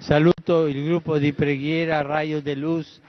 Saluto il gruppo di preghiera Raio de Luz.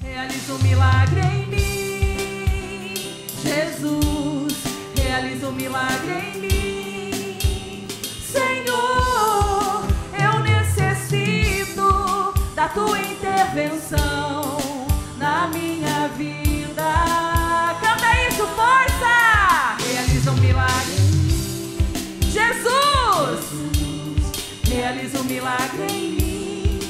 Realiza um milagre em mim, Jesus. Realiza um milagre em mim, Senhor. Eu necessito da tua intervenção na minha vida. Canta isso, força! Realiza um milagre em mim, Jesus. Realiza um milagre em mim,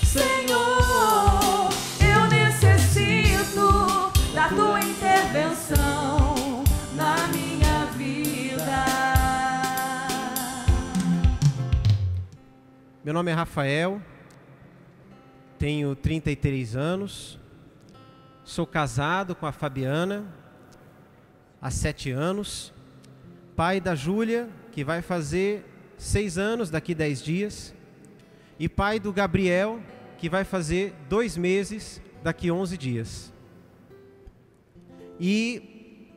Senhor. Eu necessito da tua intervenção na minha vida. Meu nome é Rafael, tenho 33 anos, sou casado com a Fabiana há 7 anos, pai da Júlia, que vai fazer 6 anos daqui 10 dias, e pai do Gabriel, que vai fazer 2 meses daqui 11 dias. E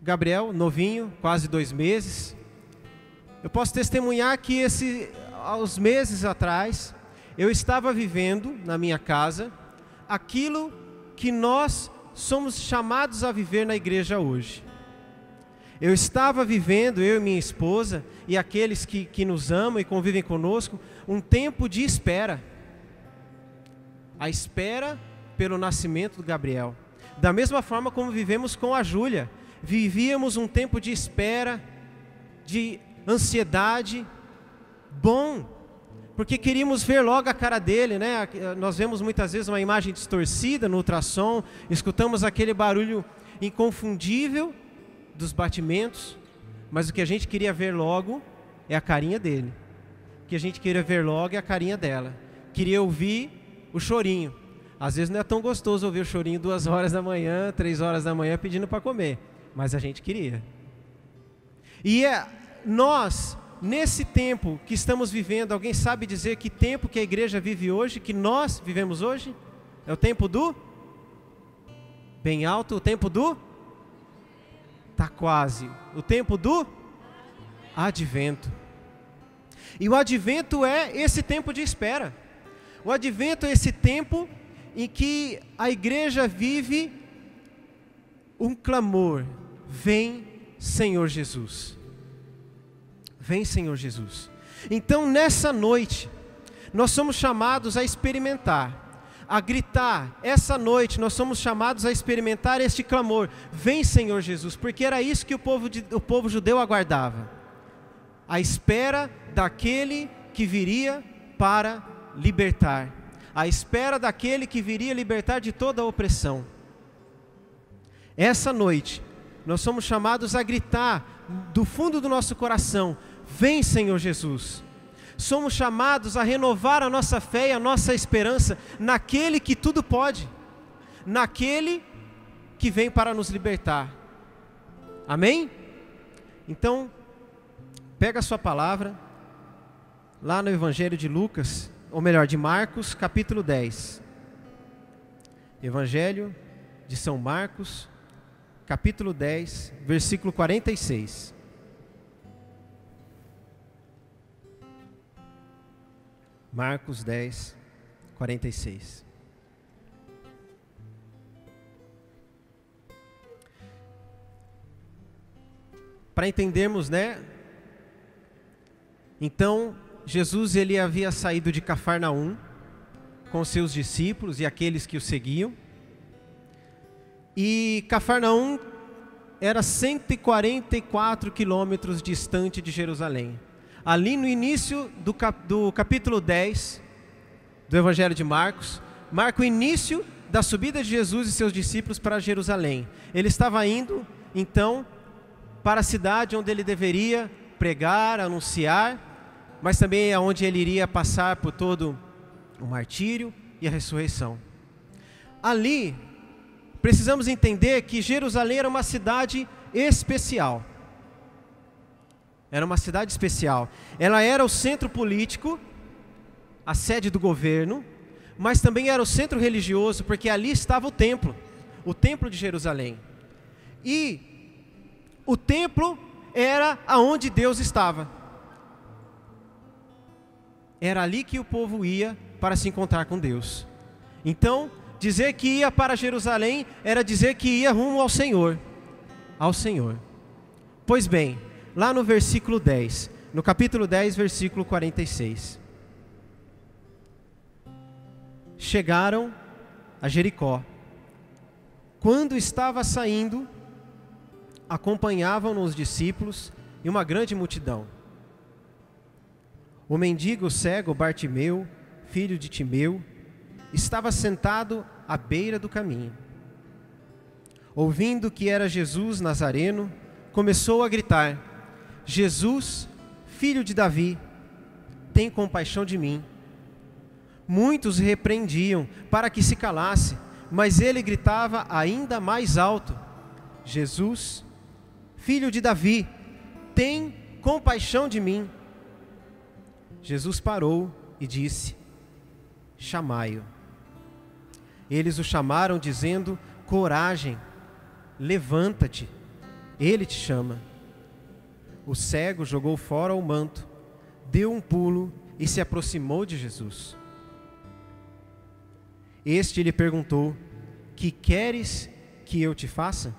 Gabriel, novinho, quase 2 meses. Eu posso testemunhar que aos meses atrás, eu estava vivendo na minha casa aquilo que nós somos chamados a viver na igreja hoje. Eu estava vivendo, eu e minha esposa, e aqueles que nos amam e convivem conosco, um tempo de espera. A espera pelo nascimento do Gabriel. Da mesma forma como vivemos com a Júlia. Vivíamos um tempo de espera, de ansiedade, bom, porque queríamos ver logo a cara dele, né? Nós vemos muitas vezes uma imagem distorcida no ultrassom, escutamos aquele barulho inconfundível dos batimentos, mas o que a gente queria ver logo é a carinha dele. O que a gente queria ver logo é a carinha dela. Queria ouvir o chorinho. Às vezes não é tão gostoso ouvir o chorinho 2 horas da manhã, 3 horas da manhã pedindo para comer, mas a gente queria. E nós, nesse tempo que estamos vivendo, alguém sabe dizer que tempo que a igreja vive hoje, que nós vivemos hoje? É o tempo do? Bem alto, o tempo do? Está quase. O tempo do? Advento. E o advento é esse tempo de espera. O advento é esse tempo em que a igreja vive um clamor: vem, Senhor Jesus. Vem, Senhor Jesus. Então, nessa noite, nós somos chamados a experimentar, a gritar. Essa noite nós somos chamados a experimentar este clamor: vem, Senhor Jesus, porque era isso que o povo judeu aguardava, a espera daquele que viria para libertar, a espera daquele que viria libertar de toda a opressão. Essa noite nós somos chamados a gritar do fundo do nosso coração: vem, Senhor Jesus. Somos chamados a renovar a nossa fé e a nossa esperança naquele que tudo pode, naquele que vem para nos libertar. Amém? Então, pega a sua palavra, lá no Evangelho de Lucas, ou melhor, de Marcos, capítulo 10. Evangelho de São Marcos, capítulo 10, versículo 46. Marcos 10, 46. Para entendermos, né? Então, Jesus ele havia saído de Cafarnaum com seus discípulos e aqueles que o seguiam. E Cafarnaum era 144 quilômetros distante de Jerusalém. Ali no início do capítulo 10 do Evangelho de Marcos, marca o início da subida de Jesus e seus discípulos para Jerusalém. Ele estava indo, então, para a cidade onde ele deveria pregar, anunciar, mas também é onde ele iria passar por todo o martírio e a ressurreição. Ali, precisamos entender que Jerusalém era uma cidade especial. Era uma cidade especial. Ela era o centro político, a sede do governo, mas também era o centro religioso, porque ali estava o templo de Jerusalém. E o templo era aonde Deus estava. Era ali que o povo ia para se encontrar com Deus. Então, dizer que ia para Jerusalém era dizer que ia rumo ao Senhor. Ao Senhor. Pois bem, lá no versículo 10, no capítulo 10, versículo 46. Chegaram a Jericó. Quando estava saindo, acompanhavam-no os discípulos e uma grande multidão. O mendigo cego Bartimeu, filho de Timeu, estava sentado à beira do caminho. Ouvindo que era Jesus Nazareno, começou a gritar: Jesus, filho de Davi, tem compaixão de mim. Muitos repreendiam para que se calasse, mas ele gritava ainda mais alto: Jesus, filho de Davi, tem compaixão de mim. Jesus parou e disse: chamai-o. Eles o chamaram, dizendo: coragem, levanta-te, ele te chama. O cego jogou fora o manto, deu um pulo e se aproximou de Jesus. Este lhe perguntou: que queres que eu te faça?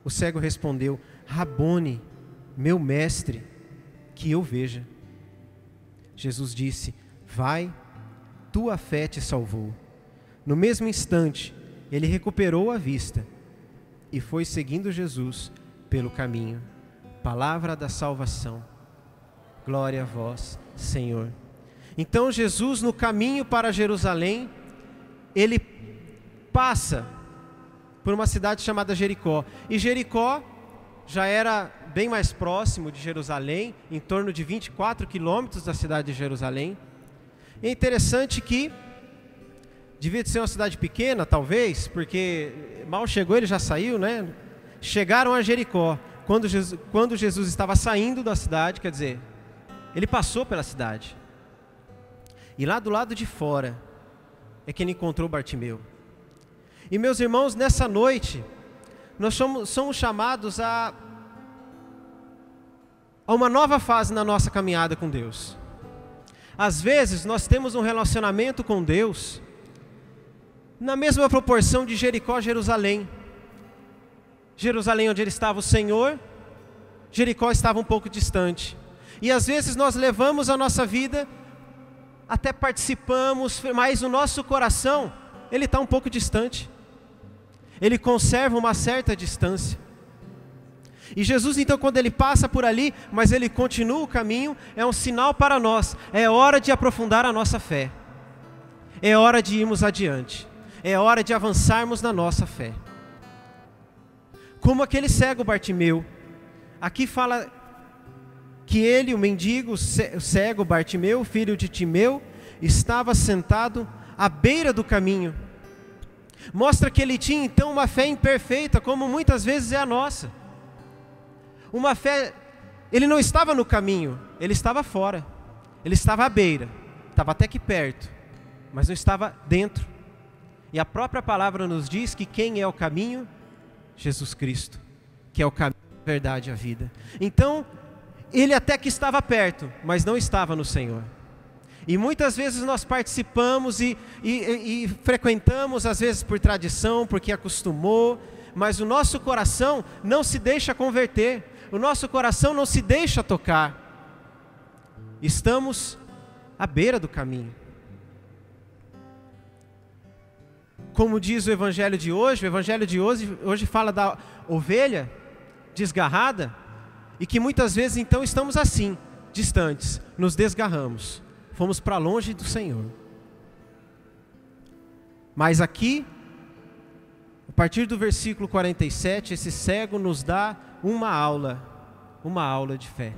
O cego respondeu: Rabone, meu mestre, que eu veja. Jesus disse: vai, tua fé te salvou. No mesmo instante, ele recuperou a vista e foi seguindo Jesus pelo caminho. Palavra da salvação. Glória a vós, Senhor. Então Jesus, no caminho para Jerusalém, ele passa por uma cidade chamada Jericó. E Jericó já era bem mais próximo de Jerusalém, em torno de 24 quilômetros da cidade de Jerusalém. É interessante que devia ser uma cidade pequena, talvez, porque mal chegou, ele já saiu, né? Chegaram a Jericó. Quando Jesus estava saindo da cidade, quer dizer, ele passou pela cidade. E lá do lado de fora é que ele encontrou Bartimeu. E meus irmãos, nessa noite, nós somos chamados a uma nova fase na nossa caminhada com Deus. Às vezes nós temos um relacionamento com Deus na mesma proporção de Jericó a Jerusalém. Jerusalém onde ele estava o Senhor, Jericó estava um pouco distante. E às vezes nós levamos a nossa vida, até participamos, mas o nosso coração, ele está um pouco distante. Ele conserva uma certa distância. E Jesus então, quando ele passa por ali, mas ele continua o caminho, é um sinal para nós. É hora de aprofundar a nossa fé. É hora de irmos adiante. É hora de avançarmos na nossa fé. Como aquele cego Bartimeu. Aqui fala que ele, o mendigo cego Bartimeu, filho de Timeu, estava sentado à beira do caminho. Mostra que ele tinha então uma fé imperfeita, como muitas vezes é a nossa. Uma fé, ele não estava no caminho, ele estava fora. Ele estava à beira, estava até que perto, mas não estava dentro. E a própria palavra nos diz que quem é o caminho? Jesus Cristo, que é o caminho, a verdade e a vida. Então, ele até que estava perto, mas não estava no Senhor. E muitas vezes nós participamos e frequentamos, às vezes por tradição, porque acostumou, mas o nosso coração não se deixa converter, o nosso coração não se deixa tocar. Estamos à beira do caminho. Como diz o Evangelho de hoje, hoje fala da ovelha desgarrada, e que muitas vezes então estamos assim, distantes, nos desgarramos, fomos para longe do Senhor. Mas aqui, a partir do versículo 47, esse cego nos dá uma aula de fé.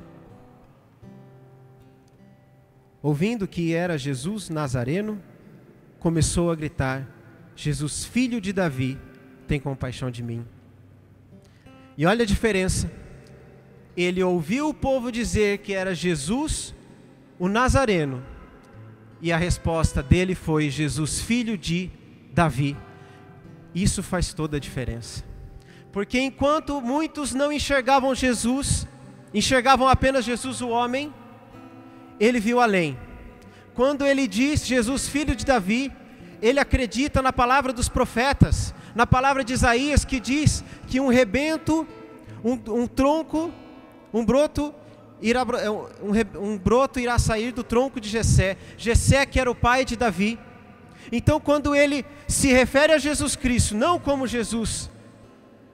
Ouvindo que era Jesus Nazareno, começou a gritar: Jesus, filho de Davi, tem compaixão de mim. E olha a diferença. Ele ouviu o povo dizer que era Jesus, o Nazareno, e a resposta dele foi: Jesus, filho de Davi. Isso faz toda a diferença. Porque enquanto muitos não enxergavam Jesus, enxergavam apenas Jesus o homem, ele viu além. Quando ele diz Jesus filho de Davi, ele acredita na palavra dos profetas, na palavra de Isaías, que diz que um rebento, um tronco, um broto irá sair do tronco de Jessé. Jessé, que era o pai de Davi. Então, quando ele se refere a Jesus Cristo, não como Jesus,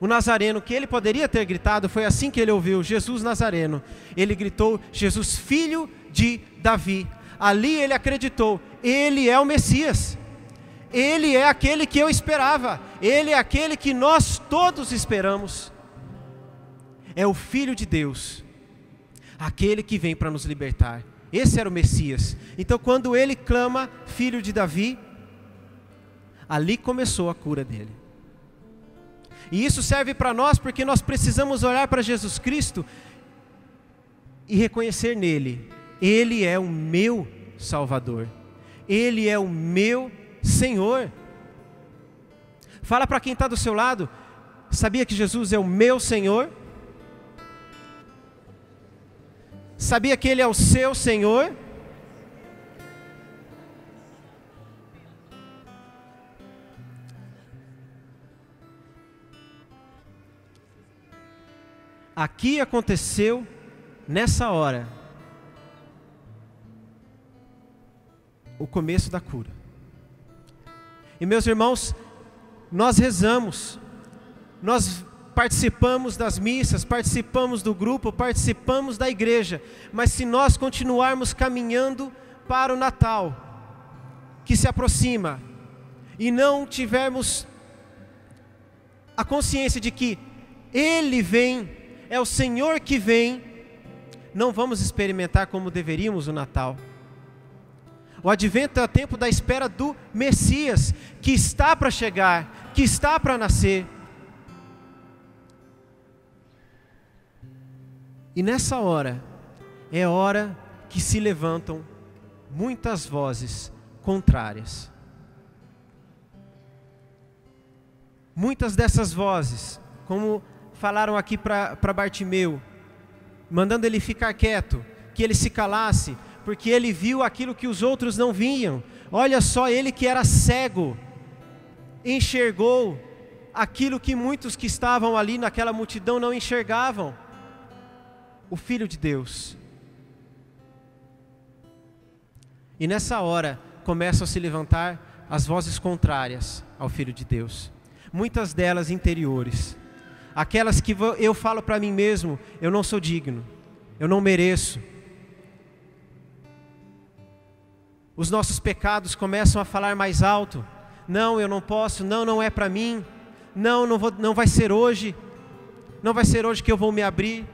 o Nazareno, que ele poderia ter gritado, foi assim que ele ouviu, Jesus Nazareno. Ele gritou, Jesus filho de Davi. Ali ele acreditou, ele é o Messias. Ele é aquele que eu esperava. Ele é aquele que nós todos esperamos. É o Filho de Deus, aquele que vem para nos libertar. Esse era o Messias. Então, quando ele clama, filho de Davi, ali começou a cura dele. E isso serve para nós, porque nós precisamos olhar para Jesus Cristo e reconhecer nele: ele é o meu Salvador, ele é o meu Senhor. Fala para quem está do seu lado: sabia que Jesus é o meu Senhor? Sabia que ele é o seu Senhor? Aqui aconteceu, nessa hora, o começo da cura. E meus irmãos, nós rezamos, nós participamos das missas, participamos do grupo, participamos da igreja, mas se nós continuarmos caminhando para o Natal, que se aproxima, e não tivermos a consciência de que Ele vem, é o Senhor que vem, não vamos experimentar como deveríamos o Natal. O advento é o tempo da espera do Messias, que está para chegar, que está para nascer. E nessa hora, é hora que se levantam muitas vozes contrárias. Muitas dessas vozes, como falaram aqui para Bartimeu, mandando ele ficar quieto, que ele se calasse, porque ele viu aquilo que os outros não viam. Olha só, ele que era cego, enxergou aquilo que muitos que estavam ali naquela multidão não enxergavam. O Filho de Deus. E nessa hora começam a se levantar as vozes contrárias ao Filho de Deus. Muitas delas interiores. Aquelas que eu falo para mim mesmo: eu não sou digno, eu não mereço. Os nossos pecados começam a falar mais alto: não, eu não posso, não é para mim, não vai ser hoje, não vai ser hoje que eu vou me abrir.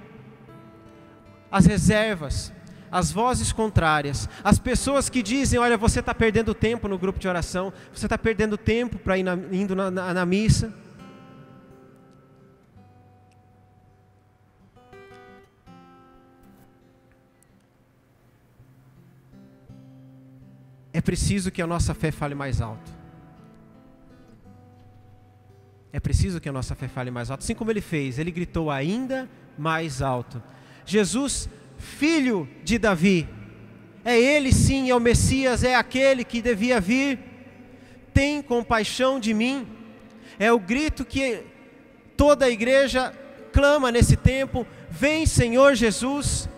As reservas, as vozes contrárias, as pessoas que dizem: olha, você está perdendo tempo no grupo de oração, você está perdendo tempo para indo na missa. É preciso que a nossa fé fale mais alto. É preciso que a nossa fé fale mais alto. Assim como ele fez, ele gritou ainda mais alto: Jesus, filho de Davi. É ele sim, é o Messias, é aquele que devia vir. Tem compaixão de mim. É o grito que toda a igreja clama nesse tempo: vem, Senhor Jesus,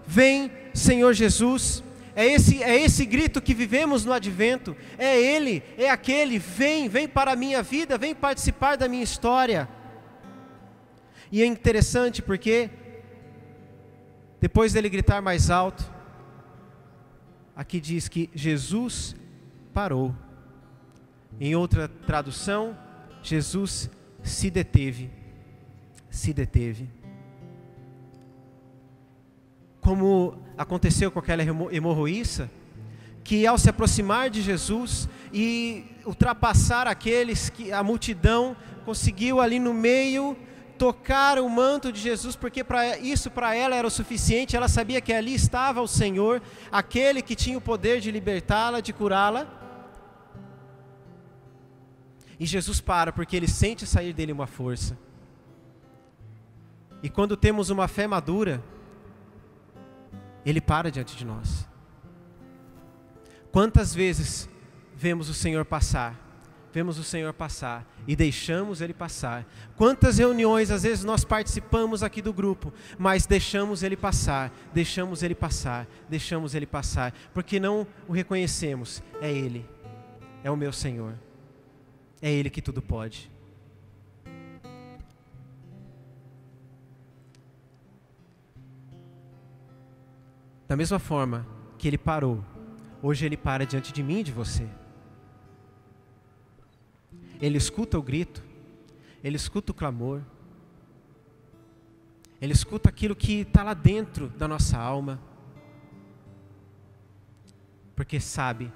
vem, Senhor Jesus. É esse grito que vivemos no advento. É ele, é aquele: vem para a minha vida, vem participar da minha história. E é interessante porque depois dele gritar mais alto, aqui diz que Jesus parou. Em outra tradução, Jesus se deteve. Se deteve. Como aconteceu com aquela hemorroíça, que ao se aproximar de Jesus e ultrapassar aqueles que a multidão conseguiu ali no meio tocar o manto de Jesus, porque isso para ela era o suficiente. Ela sabia que ali estava o Senhor, aquele que tinha o poder de libertá-la, de curá-la. E Jesus para, porque ele sente sair dele uma força. E quando temos uma fé madura, ele para diante de nós. Quantas vezes vemos o Senhor passar, e deixamos ele passar? Quantas reuniões às vezes nós participamos aqui do grupo, mas deixamos ele passar, porque não o reconhecemos. É ele, é o meu Senhor, é ele que tudo pode. Da mesma forma que ele parou, hoje ele para diante de mim e de você. Ele escuta o grito, ele escuta o clamor, ele escuta aquilo que está lá dentro da nossa alma, porque sabe,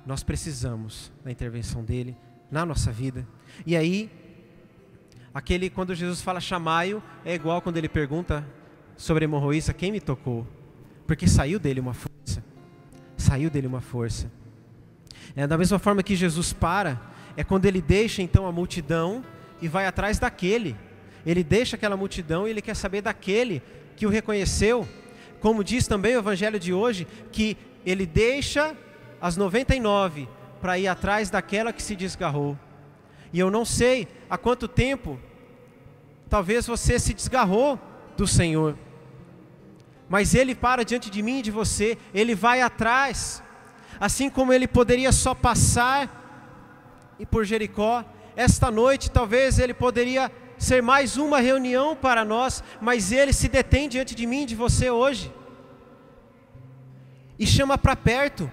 nós precisamos da intervenção dele na nossa vida. E aí, quando Jesus fala chamai-o, é igual quando ele pergunta sobre a hemorroíça, quem me tocou? Porque saiu dele uma força. Da mesma forma que Jesus para, é quando ele deixa então a multidão e vai atrás daquele. Ele deixa aquela multidão e ele quer saber daquele que o reconheceu. Como diz também o evangelho de hoje, que ele deixa as 99 para ir atrás daquela que se desgarrou. E eu não sei há quanto tempo talvez você se desgarrou do Senhor, mas ele para diante de mim e de você, ele vai atrás. Assim como ele poderia só passar e por Jericó, esta noite talvez ele poderia ser mais uma reunião para nós, mas ele se detém diante de mim e de você hoje e chama para perto.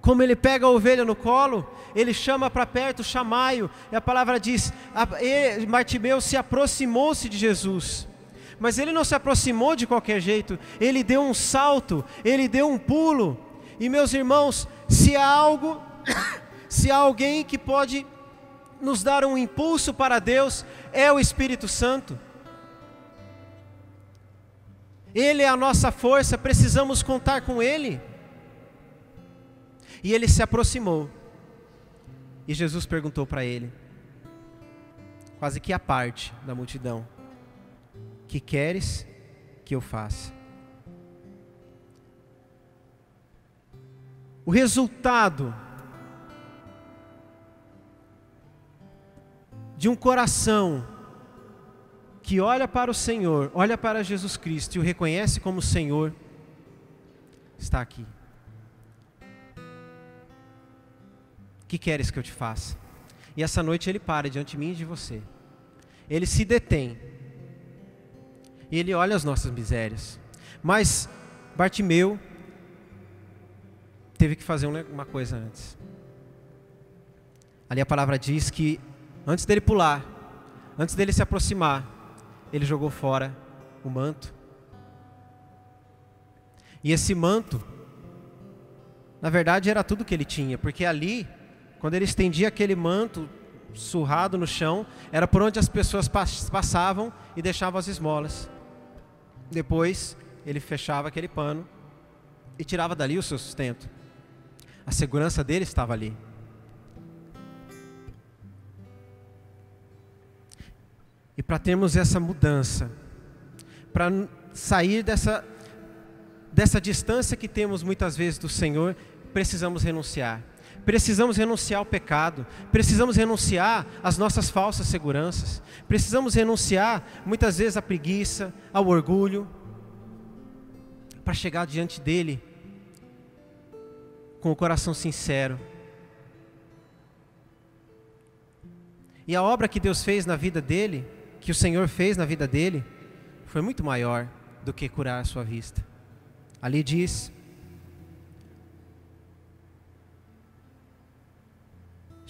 Como ele pega a ovelha no colo, ele chama para perto, chamai-o. E a palavra diz, Bartimeu se aproximou-se de Jesus, mas ele não se aproximou de qualquer jeito, ele deu um salto, ele deu um pulo. E meus irmãos, se há alguém que pode nos dar um impulso para Deus, é o Espírito Santo. Ele é a nossa força, precisamos contar com Ele. E ele se aproximou, e Jesus perguntou para ele, quase que à parte da multidão, que queres que eu faça? O resultado de um coração que olha para o Senhor, olha para Jesus Cristo e o reconhece como Senhor, está aqui. O que queres que eu te faça? E essa noite ele para diante de mim e de você. Ele se detém. E ele olha as nossas misérias. Mas Bartimeu teve que fazer uma coisa antes. Ali a palavra diz que antes dele pular, antes dele se aproximar, ele jogou fora o manto. E esse manto, na verdade, era tudo que ele tinha, porque ali, quando ele estendia aquele manto surrado no chão, era por onde as pessoas passavam e deixavam as esmolas. Depois, ele fechava aquele pano e tirava dali o seu sustento. A segurança dele estava ali. E para termos essa mudança, para sair dessa distância que temos muitas vezes do Senhor, precisamos renunciar. Precisamos renunciar ao pecado, precisamos renunciar às nossas falsas seguranças, precisamos renunciar muitas vezes à preguiça, ao orgulho, para chegar diante dele com o coração sincero. E a obra que Deus fez na vida dele, que o Senhor fez na vida dele, foi muito maior do que curar a sua vista. Ali diz,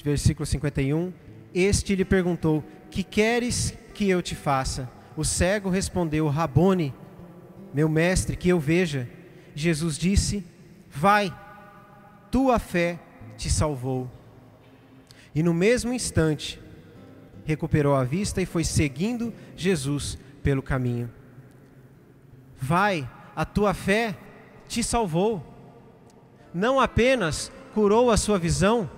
versículo 51, este lhe perguntou, que queres que eu te faça? O cego respondeu, Rabone, meu mestre, que eu veja. Jesus disse, vai, tua fé te salvou. E no mesmo instante, recuperou a vista e foi seguindo Jesus pelo caminho. Vai, a tua fé te salvou. Não apenas curou a sua visão,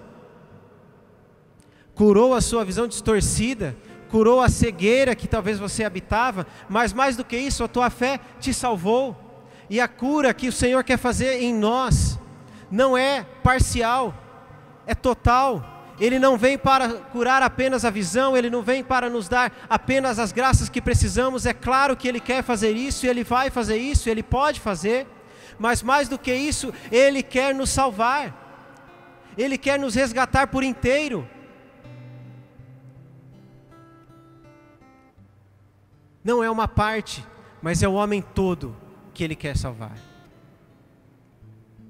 curou a sua visão distorcida, curou a cegueira que talvez você habitava, mas mais do que isso, a tua fé te salvou. E a cura que o Senhor quer fazer em nós não é parcial, é total. Ele não vem para curar apenas a visão, Ele não vem para nos dar apenas as graças que precisamos. É claro que Ele quer fazer isso, Ele vai fazer isso, Ele pode fazer, mas mais do que isso, Ele quer nos salvar, Ele quer nos resgatar por inteiro. Não é uma parte, mas é o homem todo que Ele quer salvar.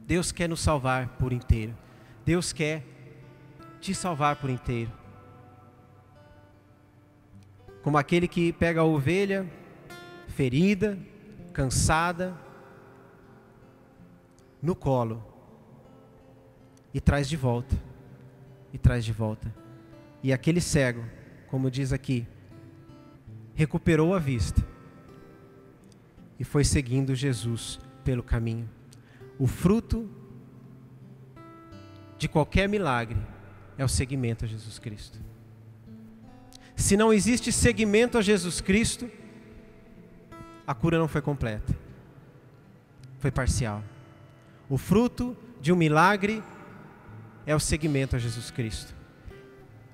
Deus quer nos salvar por inteiro. Deus quer te salvar por inteiro. Como aquele que pega a ovelha ferida, cansada, no colo e traz de volta, e traz de volta. E aquele cego, como diz aqui, recuperou a vista e foi seguindo Jesus pelo caminho. O fruto de qualquer milagre é o seguimento a Jesus Cristo. Se não existe seguimento a Jesus Cristo, a cura não foi completa, foi parcial. O fruto de um milagre é o seguimento a Jesus Cristo.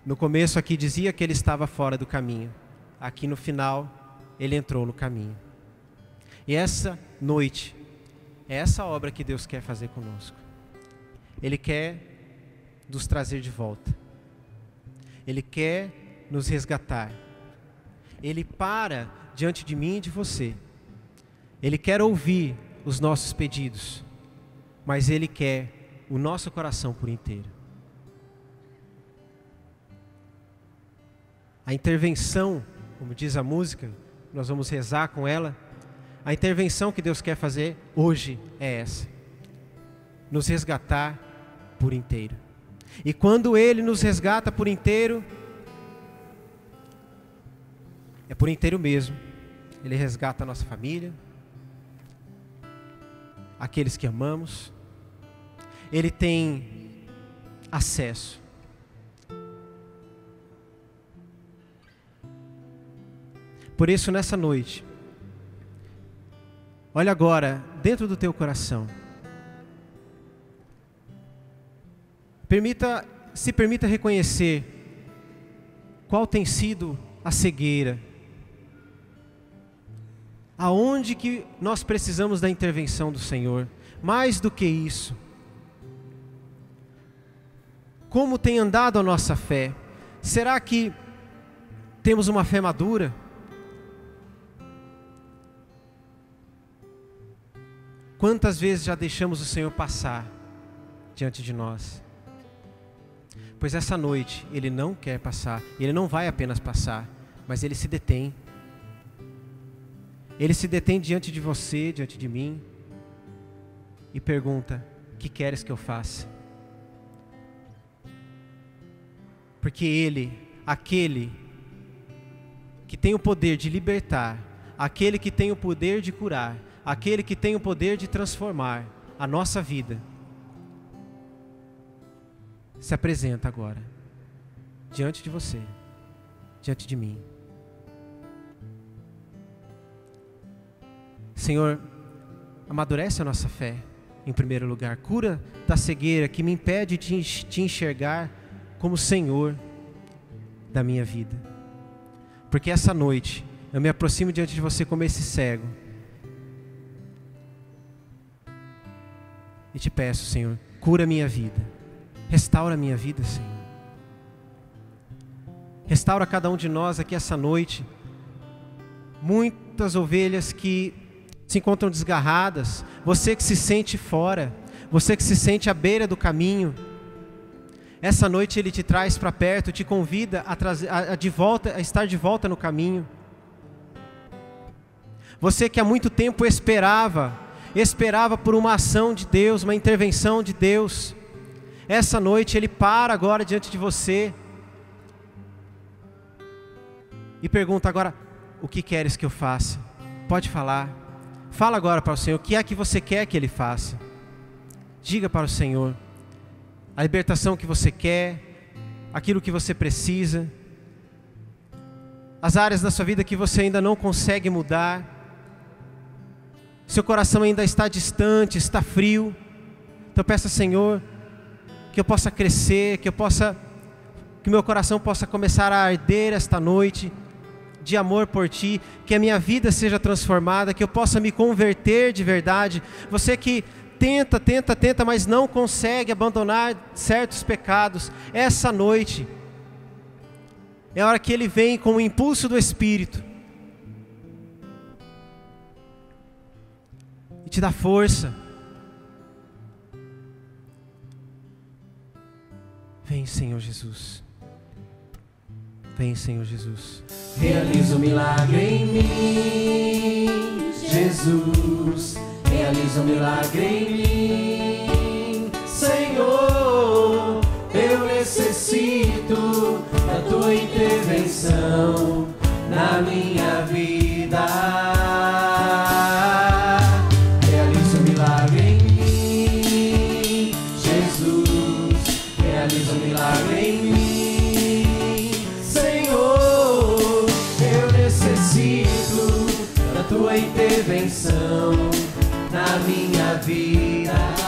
No começo aqui dizia que ele estava fora do caminho. Aqui no final, ele entrou no caminho. E essa noite, é essa obra que Deus quer fazer conosco. Ele quer nos trazer de volta. Ele quer nos resgatar. Ele para diante de mim e de você. Ele quer ouvir os nossos pedidos, mas Ele quer o nosso coração por inteiro. A intervenção, como diz a música, nós vamos rezar com ela. A intervenção que Deus quer fazer hoje é essa: nos resgatar por inteiro. E quando Ele nos resgata por inteiro, é por inteiro mesmo. Ele resgata a nossa família, aqueles que amamos. Ele tem acesso. Por isso, nessa noite, olha agora dentro do teu coração. Se permita reconhecer qual tem sido a cegueira. Aonde que nós precisamos da intervenção do Senhor? Mais do que isso, como tem andado a nossa fé? Será que temos uma fé madura? Quantas vezes já deixamos o Senhor passar diante de nós? Pois essa noite Ele não quer passar. Ele não vai apenas passar, mas Ele se detém. Ele se detém diante de você, diante de mim, e pergunta: que queres que eu faça? Porque Ele, aquele que tem o poder de libertar, aquele que tem o poder de curar, aquele que tem o poder de transformar a nossa vida, se apresenta agora, diante de você, diante de mim. Senhor, amadurece a nossa fé, em primeiro lugar. Cura da cegueira que me impede de te enxergar como Senhor da minha vida. Porque essa noite, eu me aproximo diante de você como esse cego. E te peço, Senhor, cura a minha vida. Restaura a minha vida, Senhor. Restaura cada um de nós aqui essa noite. Muitas ovelhas que se encontram desgarradas. Você que se sente fora. Você que se sente à beira do caminho. Essa noite Ele te traz para perto, te convida a estar de volta no caminho. Você que há muito tempo esperava por uma ação de Deus, uma intervenção de Deus. Essa noite Ele para agora diante de você e pergunta agora: o que queres que eu faça? Pode falar. Fala agora para o Senhor, o que é que você quer que Ele faça? Diga para o Senhor a libertação que você quer, aquilo que você precisa, as áreas da sua vida que você ainda não consegue mudar, seu coração ainda está distante, está frio. Então peça, Senhor, que eu possa crescer, que meu coração possa começar a arder esta noite de amor por Ti, que a minha vida seja transformada, que eu possa me converter de verdade. Você que tenta, mas não consegue abandonar certos pecados, essa noite é a hora que Ele vem com o impulso do Espírito e te dá força. Vem, Senhor Jesus. Vem, Senhor Jesus. Realiza um milagre em mim, Jesus. Realiza um milagre em mim, Senhor. Eu necessito da Tua intervenção na minha vida. Realiza um milagre em mim, Jesus. Realiza um milagre em mim, Senhor. Eu necessito da Tua intervenção na minha vida.